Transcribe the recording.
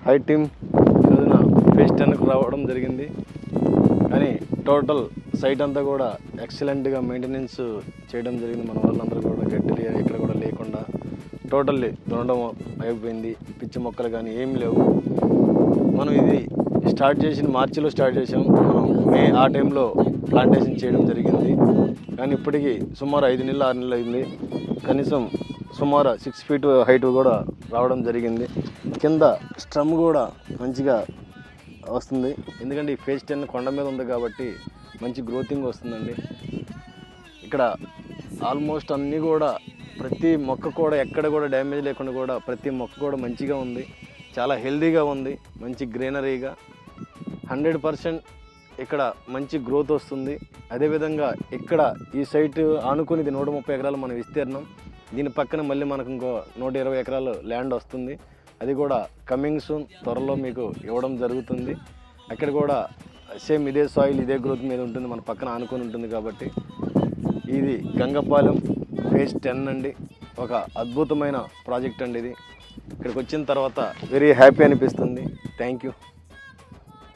High team ఈరోజున phase 10కు రావడం జరిగింది. కానీ టోటల్ సైట్ అంతా కూడా ఎక్సలెంట్గా మెయింటెనెన్స్ చేయడం జరిగింది. మన వాళ్ళందరూ కూడా గడ్డి ఇక్కడ కూడా లేకుండా టోటల్లీ దున్నడం అయిపోయింది. పిచ్చి మొక్కలు కానీ ఏమి లేవు. మనం ఇది స్టార్ట్ చేసిన మార్చిలో స్టార్ట్ చేసాం. మనం ఆ టైంలో ప్లాంటేషన్ చేయడం జరిగింది. కానీ ఇప్పటికీ సుమారు 5 నెలలు 6 నెలలు అయింది. కనీసం సుమారు 6 feet హైట్ కూడా రావడం జరిగింది. కింద స్ట్రమ్ కూడా మంచిగా వస్తుంది. ఎందుకంటే ఈ ఫేజ్ 10 కొండ మీద ఉంది కాబట్టి మంచి గ్రోతింగ్ వస్తుందండి. ఇక్కడ ఆల్మోస్ట్ అన్నీ కూడా ప్రతి మొక్క కూడా ఎక్కడ కూడా డ్యామేజ్ లేకుండా కూడా ప్రతి మొక్క కూడా మంచిగా ఉంది. చాలా హెల్దీగా ఉంది. మంచి గ్రీనరీగా 100% ఇక్కడ మంచి గ్రోత్ వస్తుంది. అదేవిధంగా ఇక్కడ ఈ సైట్ ఆనుకునేది 130 ఎకరాలు మన విస్తీర్ణం. దీని పక్కన మళ్ళీ మనకు ఇంకో 120 ఎకరాలు ల్యాండ్ వస్తుంది. అది కూడా కమింగ్ సూన్ త్వరలో మీకు ఇవ్వడం జరుగుతుంది. అక్కడ కూడా సేమ్ ఇదే సాయిల్ ఇదే గ్రోత్ మీద ఉంటుంది. మన పక్కన ఆనుకొని ఉంటుంది కాబట్టి ఇది గంగపాలెం ఫేజ్ 10 అండి. ఒక అద్భుతమైన ప్రాజెక్ట్ అండి ఇది. ఇక్కడికి వచ్చిన తర్వాత వెరీ హ్యాపీ అనిపిస్తుంది. Thank you.